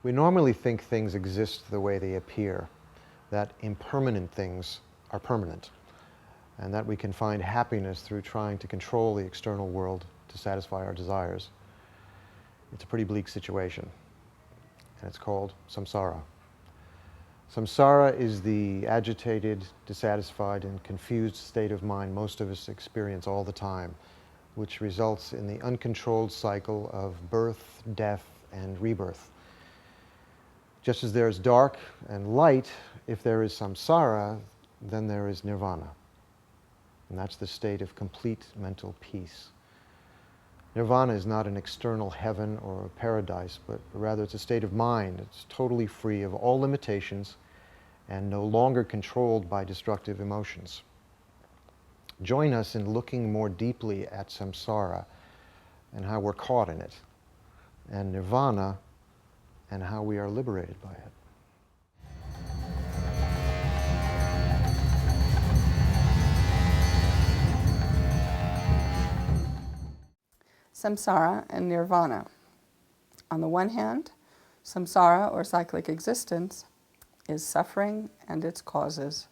We normally think things exist the way they appear, that impermanent things are permanent, and that we can find happiness through trying to control the external world to satisfy our desires. It's a pretty bleak situation, and it's called samsara. Samsara is the agitated, dissatisfied, and confused state of mind most of us experience all the time, which results in the uncontrolled cycle of birth, death, and rebirth. Just as there is dark and light, if there is samsara, then there is nirvana. And that's the state of complete mental peace. Nirvana is not an external heaven or a paradise, but rather it's a state of mind. It's totally free of all limitations and no longer controlled by destructive emotions. Join us in looking more deeply at samsara and how we're caught in it, and nirvana and how we are liberated by it. Samsara and nirvana. On the one hand, samsara, or cyclic existence, is suffering and its causes.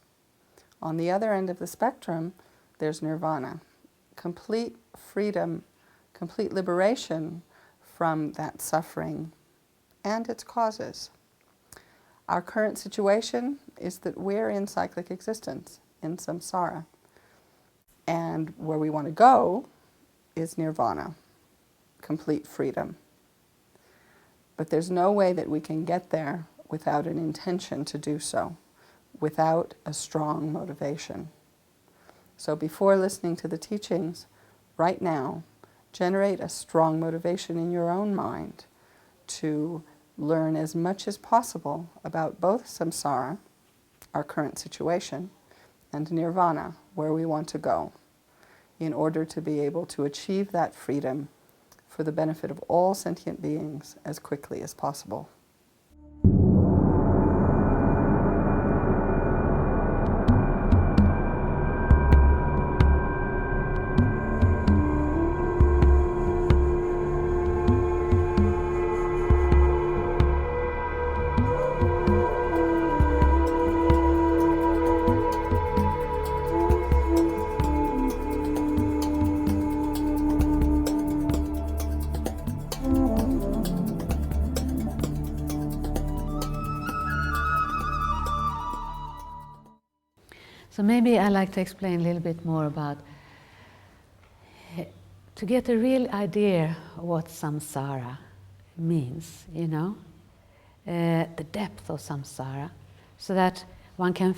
On the other end of the spectrum, there's nirvana, complete freedom, complete liberation from that suffering and its causes. Our current situation is that we're in cyclic existence, in samsara. And where we want to go is nirvana, complete freedom. But there's no way that we can get there without an intention to do so, without a strong motivation. So before listening to the teachings, right now, generate a strong motivation in your own mind to learn as much as possible about both samsara, our current situation, and nirvana, where we want to go, in order to be able to achieve that freedom for the benefit of all sentient beings as quickly as possible. So maybe I'd like to explain a little bit more about, to get a real idea of what samsara means, the depth of samsara, so that one can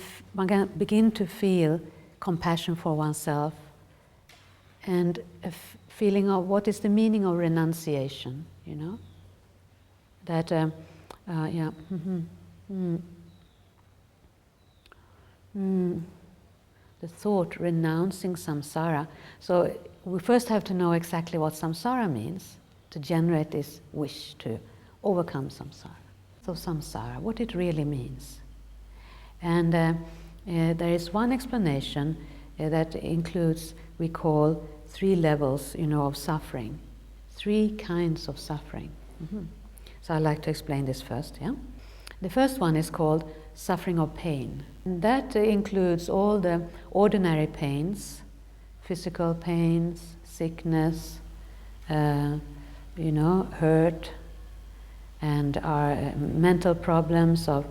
begin to feel compassion for oneself and a feeling of what is the meaning of renunciation, that, the thought renouncing samsara. So we first have to know exactly what samsara means to generate this wish to overcome samsara. So samsara, what it really means. And there is one explanation that includes, we call, 3 levels, of suffering, 3 kinds of suffering. So I'd like to explain this first. Yeah, the first one is called suffering of pain. And that includes all the ordinary pains, physical pains, sickness, hurt, and our mental problems of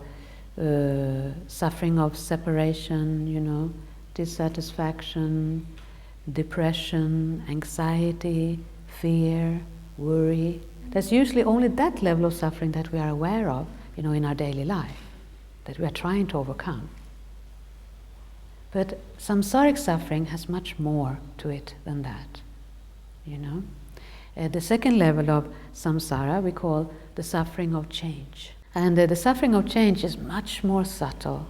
suffering of separation, dissatisfaction, depression, anxiety, fear, worry. There's usually only that level of suffering that we are aware of, in our daily life, that we are trying to overcome. But samsaric suffering has much more to it than that, The second level of samsara we call the suffering of change. And the suffering of change is much more subtle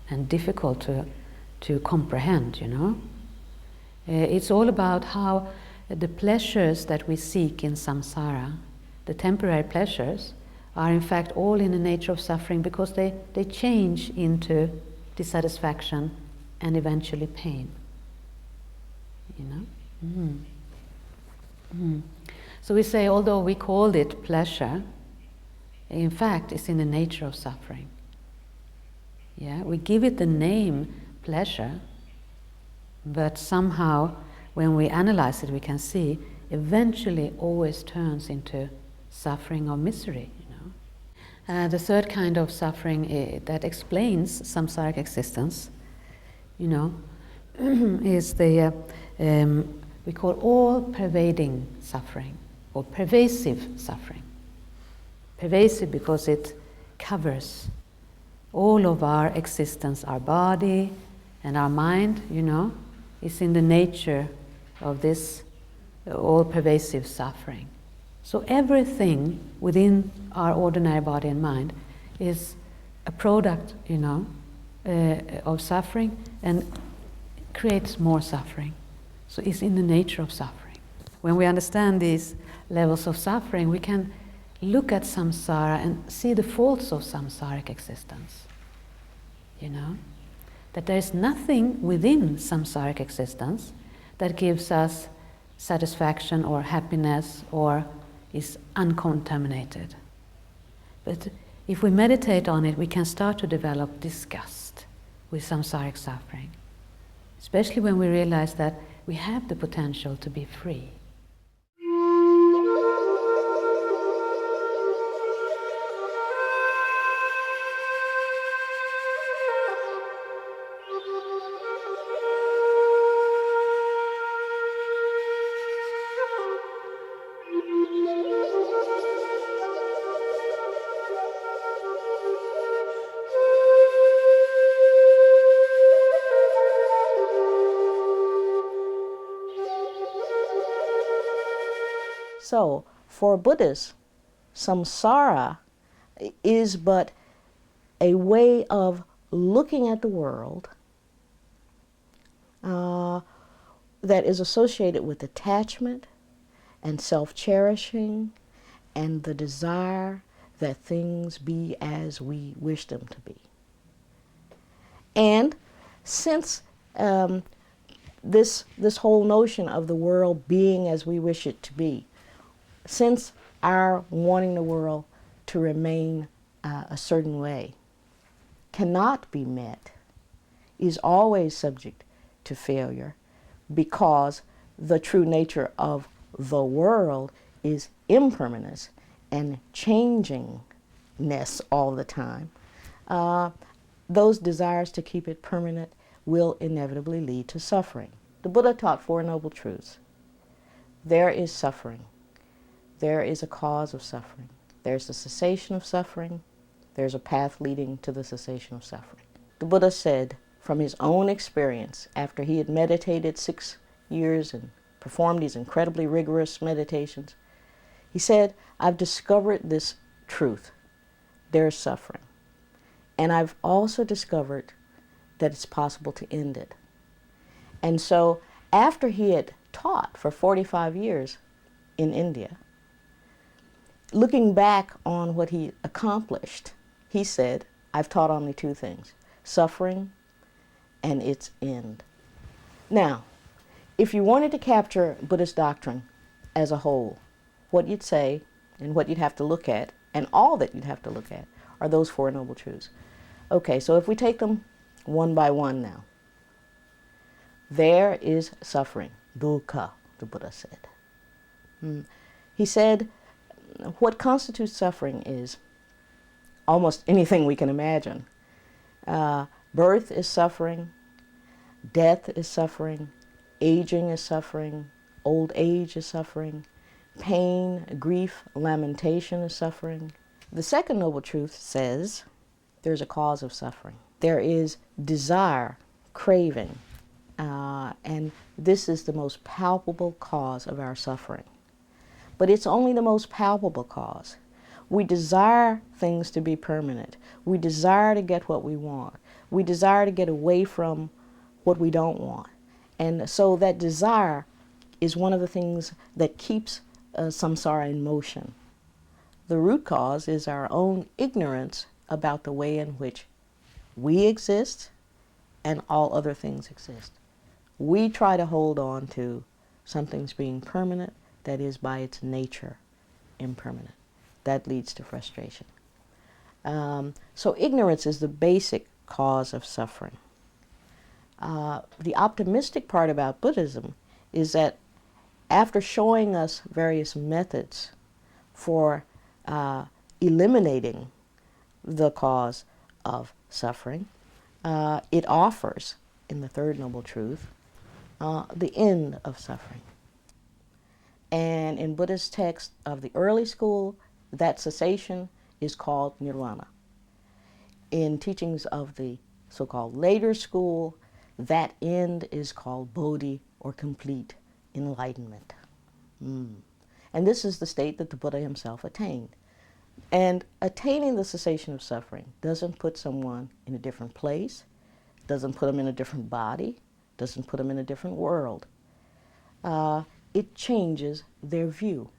and difficult to comprehend, It's all about how the pleasures that we seek in samsara, the temporary pleasures, are in fact all in the nature of suffering because they change into dissatisfaction and eventually pain. So we say, although we called it pleasure, in fact it's in the nature of suffering. Yeah, we give it the name pleasure, but somehow when we analyze it we can see eventually always turns into suffering or misery. The third kind of suffering that explains samsaric existence, is the we call all-pervading suffering or pervasive suffering. Pervasive because it covers all of our existence, our body and our mind, is in the nature of this all-pervasive suffering. So everything within our ordinary body and mind is a product, of suffering and creates more suffering. So it's in the nature of suffering. When we understand these levels of suffering, we can look at samsara and see the faults of samsaric existence. That there is nothing within samsaric existence that gives us satisfaction or happiness or is uncontaminated. But if we meditate on it, we can start to develop disgust with samsaric suffering, especially when we realize that we have the potential to be free. So, for Buddhists, samsara is but a way of looking at the world that is associated with attachment and self-cherishing and the desire that things be as we wish them to be. And since this whole notion of the world being as we wish it to be, since our wanting the world to remain a certain way cannot be met, is always subject to failure, because the true nature of the world is impermanence and changingness all the time, those desires to keep it permanent will inevitably lead to suffering. The Buddha taught 4 noble truths. There is suffering. There is a cause of suffering. There's the cessation of suffering. There's a path leading to the cessation of suffering. The Buddha said from his own experience, after he had meditated 6 years and performed these incredibly rigorous meditations, he said, I've discovered this truth. There's suffering. And I've also discovered that it's possible to end it. And so after he had taught for 45 years in India, looking back on what he accomplished, he said, I've taught only 2 things, suffering and its end. Now, if you wanted to capture Buddhist doctrine as a whole, what you'd say and what you'd have to look at, and all that you'd have to look at, are those Four Noble Truths. Okay, so if we take them one by one now. There is suffering, dukkha, the Buddha said. He said what constitutes suffering is almost anything we can imagine. Birth is suffering, death is suffering, aging is suffering, old age is suffering, pain, grief, lamentation is suffering. The second noble truth says there's a cause of suffering. There is desire, craving, and this is the most palpable cause of our suffering. But it's only the most palpable cause. We desire things to be permanent. We desire to get what we want. We desire to get away from what we don't want. And so that desire is one of the things that keeps samsara in motion. The root cause is our own ignorance about the way in which we exist and all other things exist. We try to hold on to something's being permanent that is by its nature impermanent. That leads to frustration. So ignorance is the basic cause of suffering. The optimistic part about Buddhism is that after showing us various methods for eliminating the cause of suffering, it offers, in the third noble truth, the end of suffering. And in Buddhist texts of the early school, that cessation is called Nirvana. In teachings of the so-called later school, that end is called Bodhi, or complete enlightenment. And this is the state that the Buddha himself attained. And attaining the cessation of suffering doesn't put someone in a different place, doesn't put them in a different body, doesn't put them in a different world. It changes their view.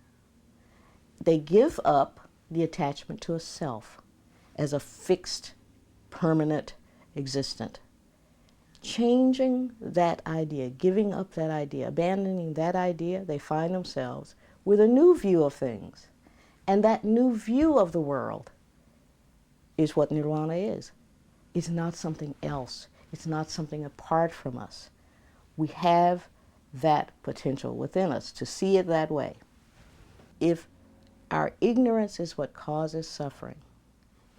They give up the attachment to a self as a fixed, permanent existent. Changing that idea, giving up that idea, abandoning that idea, they find themselves with a new view of things. And that new view of the world is what Nirvana is. It's not something else. It's not something apart from us. We have that potential within us to see it that way. If our ignorance is what causes suffering,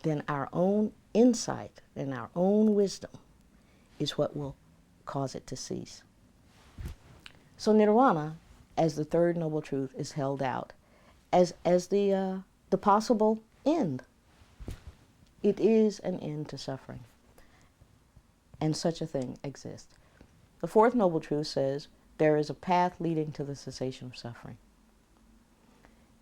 then our own insight and our own wisdom is what will cause it to cease. So Nirvana, as the third noble truth, is held out as the possible end. It is an end to suffering, and such a thing exists. The fourth noble truth says there is a path leading to the cessation of suffering.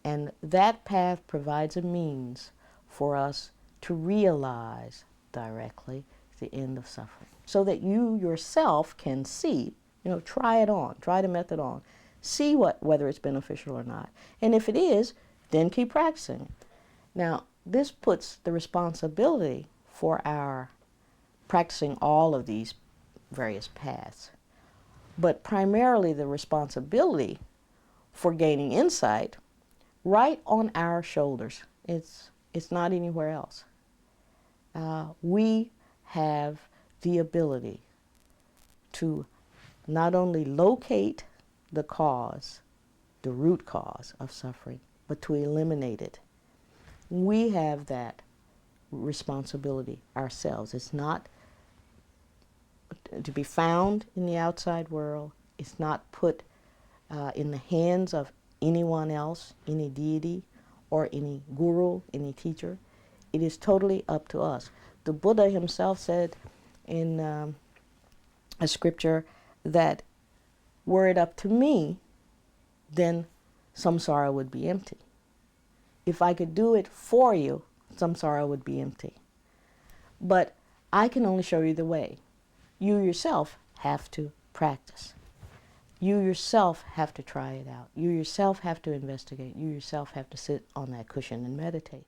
And that path provides a means for us to realize directly the end of suffering, so that you yourself can see, try it on, try the method on, see whether it's beneficial or not. And if it is, then keep practicing. Now, this puts the responsibility for our practicing all of these various paths, but primarily the responsibility for gaining insight right on our shoulders. It's not anywhere else. We have the ability to not only locate the cause, the root cause of suffering, but to eliminate it. We have that responsibility ourselves. It's not to be found in the outside world. It's not put in the hands of anyone else, any deity, or any guru, any teacher. It is totally up to us. The Buddha himself said in a scripture that were it up to me, then samsara would be empty. If I could do it for you, samsara would be empty. But I can only show you the way. You yourself have to practice. You yourself have to try it out. You yourself have to investigate. You yourself have to sit on that cushion and meditate.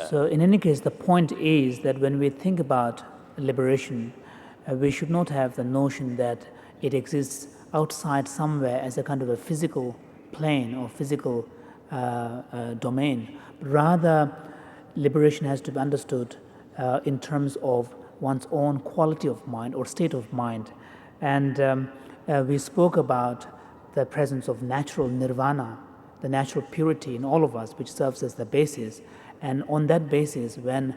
So in any case, the point is that when we think about liberation, we should not have the notion that it exists outside somewhere as a kind of a physical plane or physical domain. Rather, liberation has to be understood in terms of one's own quality of mind or state of mind. And we spoke about the presence of natural nirvana, the natural purity in all of us, which serves as the basis. And on that basis, when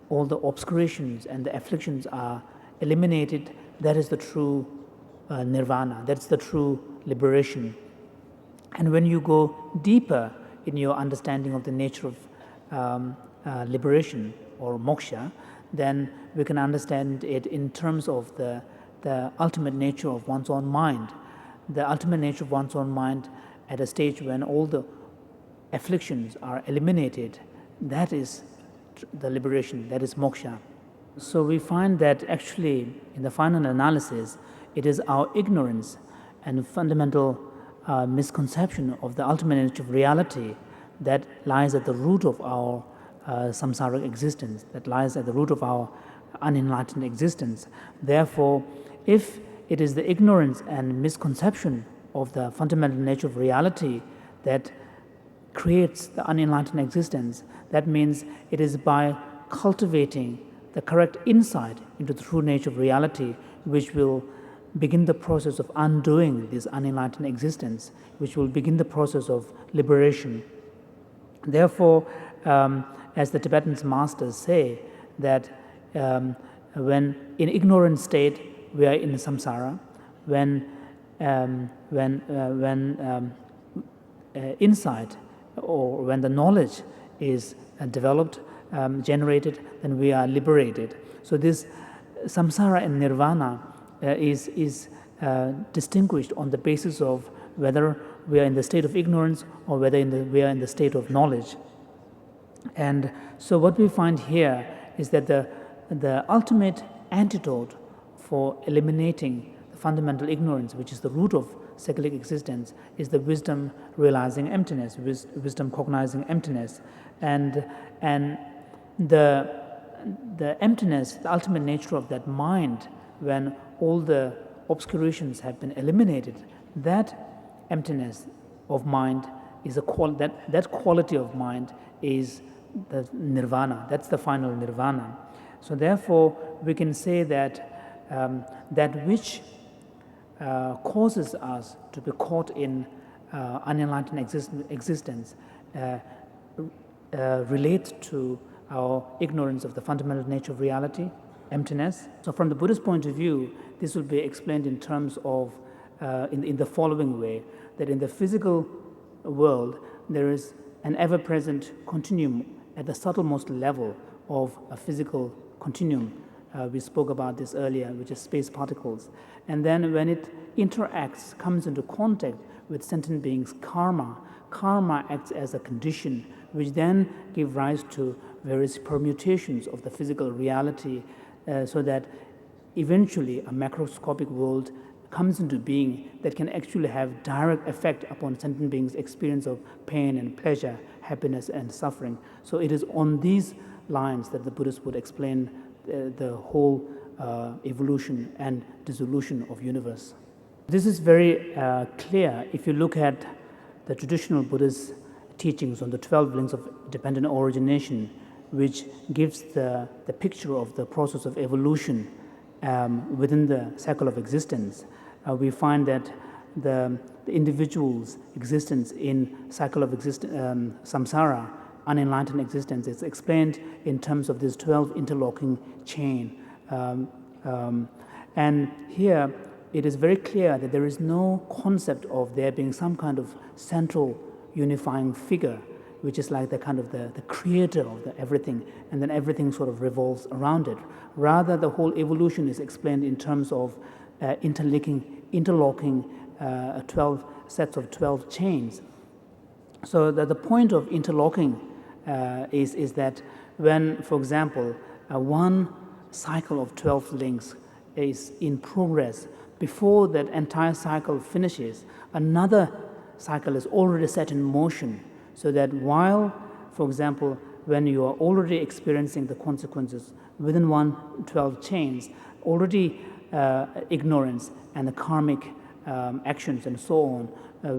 all the obscurations and the afflictions are eliminated, that is the true nirvana, that's the true liberation. And when you go deeper in your understanding of the nature of liberation or moksha, then we can understand it in terms of the ultimate nature of one's own mind. The ultimate nature of one's own mind at a stage when all the afflictions are eliminated, that is the liberation, that is moksha. So we find that actually in the final analysis, it is our ignorance and fundamental misconception of the ultimate nature of reality that lies at the root of our samsaric existence, that lies at the root of our unenlightened existence. Therefore, if it is the ignorance and misconception of the fundamental nature of reality that creates the unenlightened existence, that means it is by cultivating the correct insight into the true nature of reality which will begin the process of undoing this unenlightened existence, which will begin the process of liberation. Therefore, as the Tibetan masters say, that when in ignorant state we are in samsara, when insight or when the knowledge is developed, generated, then we are liberated. So this samsara and nirvana is distinguished on the basis of whether we are in the state of ignorance or whether we are in the state of knowledge. And so what we find here is that the ultimate antidote for eliminating the fundamental ignorance, which is the root of cyclic existence, is the wisdom realizing emptiness, wisdom cognizing emptiness. And the emptiness, the ultimate nature of that mind, when all the obscurations have been eliminated, that emptiness of mind is that quality of mind is the nirvana. That's the final nirvana. So therefore, we can say that that which causes us to be caught in unenlightened existence relates to our ignorance of the fundamental nature of reality, emptiness. So from the Buddhist point of view, this will be explained in terms of, in the following way, that in the physical world, there is an ever-present continuum at the subtlemost level of a physical continuum. We spoke about this earlier, which is space particles. And then when it interacts, comes into contact with sentient beings' karma acts as a condition which then give rise to various permutations of the physical reality, so that eventually a macroscopic world comes into being that can actually have direct effect upon sentient beings' experience of pain and pleasure, happiness and suffering. So it is on these lines that the Buddhists would explain the whole evolution and dissolution of universe. This is very clear if you look at the traditional Buddhist teachings on the 12 links of dependent origination, which gives the picture of the process of evolution within the cycle of existence. We find that the individual's existence in cycle of samsara, unenlightened existence, is explained in terms of this 12 interlocking chain. And here it is very clear that there is no concept of there being some kind of central unifying figure, which is like the kind of the creator of everything, and then everything sort of revolves around it. Rather, the whole evolution is explained in terms of interlocking 12 sets of 12 chains. So the point of interlocking is that when, for example, one cycle of 12 links is in progress, before that entire cycle finishes, another cycle is already set in motion, so that while, for example, when you are already experiencing the consequences within 12 chains, already ignorance and the karmic actions and so on,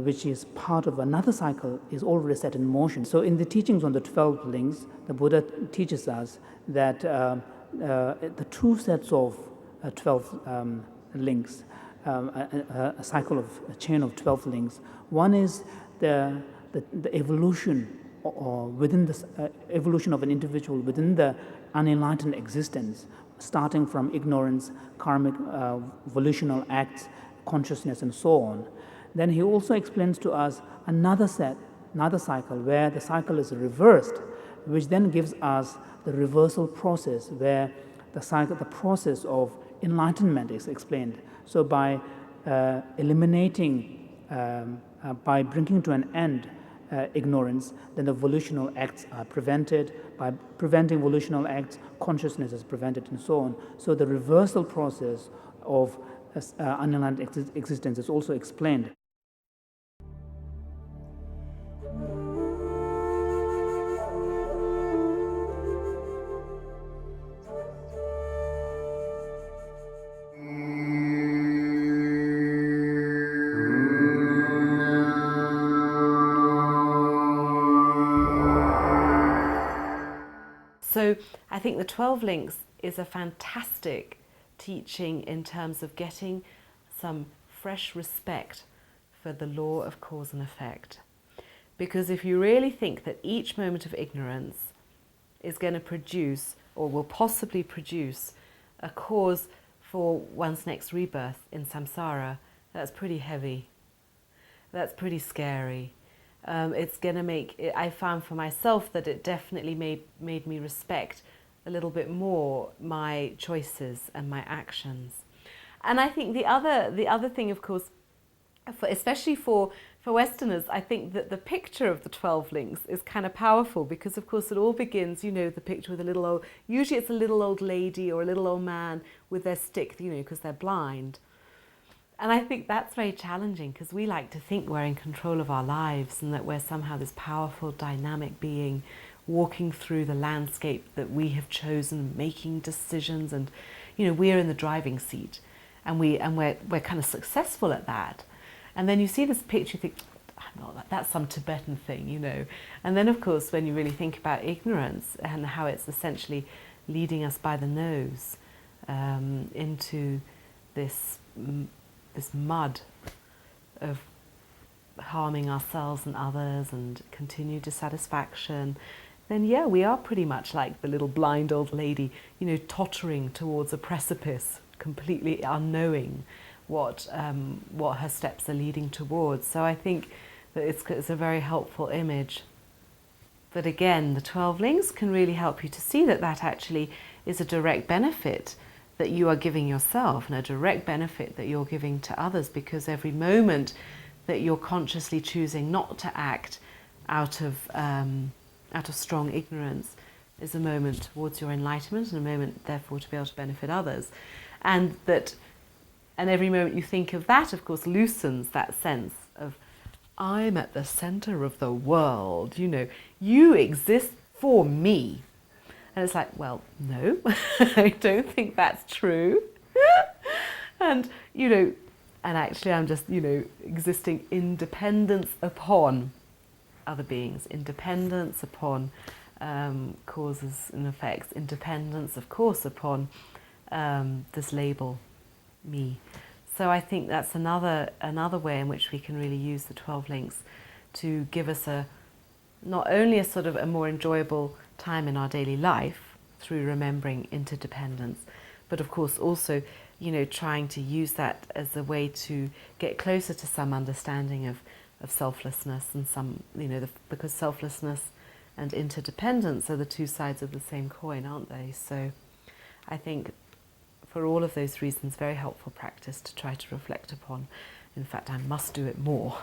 which is part of another cycle, is already set in motion. So in the teachings on the 12 links, the Buddha teaches us that the two sets of 12 links, a cycle of a chain of 12 links. One is the evolution within the evolution of an individual within the unenlightened existence, starting from ignorance, karmic volitional acts, consciousness, and so on. Then he also explains to us another cycle where the cycle is reversed, which then gives us the reversal process where the process of enlightenment is explained. So by eliminating, by bringing to an end ignorance, then the volitional acts are prevented. By preventing volitional acts, consciousness is prevented, and so on. So the reversal process of unenlightened existence is also explained. So I think the 12 links is a fantastic teaching in terms of getting some fresh respect for the law of cause and effect. Because if you really think that each moment of ignorance is going to produce, or will possibly produce, a cause for one's next rebirth in samsara, that's pretty heavy. That's pretty scary. It's going to make, I found for myself that it definitely made me respect a little bit more my choices and my actions. And I think the other thing, of course, especially for Westerners, I think that the picture of the 12 links is kind of powerful because, of course, it all begins, you know, the picture with a little old, usually it's a little old lady or a little old man with their stick, you know, because they're blind. And I think that's very challenging because we like to think we're in control of our lives and that we're somehow this powerful, dynamic being walking through the landscape that we have chosen, making decisions, and, you know, we're in the driving seat and we're kind of successful at that. And then you see this picture, you think, that's some Tibetan thing, you know. And then, of course, when you really think about ignorance and how it's essentially leading us by the nose into this mud of harming ourselves and others and continued dissatisfaction, then yeah, we are pretty much like the little blind old lady, you know, tottering towards a precipice, completely unknowing what her steps are leading towards. So I think that it's a very helpful image. But again, the 12 links can really help you to see that that actually is a direct benefit that you are giving yourself and a direct benefit that you're giving to others, because every moment that you're consciously choosing not to act out of strong ignorance is a moment towards your enlightenment and a moment therefore to be able to benefit others. And every moment you think of that, of course, loosens that sense of I'm at the center of the world, you know, you exist for me. And it's like, well, no, I don't think that's true. And, you know, and actually I'm just, you know, existing in dependence upon other beings, independence upon causes and effects, independence, of course, upon this label, me. So I think that's another way in which we can really use the 12 links to give us not only a sort of a more enjoyable time in our daily life through remembering interdependence, but of course also trying to use that as a way to get closer to some understanding of selflessness and some, because selflessness and interdependence are the two sides of the same coin, aren't they? So I think for all of those reasons, very helpful practice to try to reflect upon. In fact, I must do it more.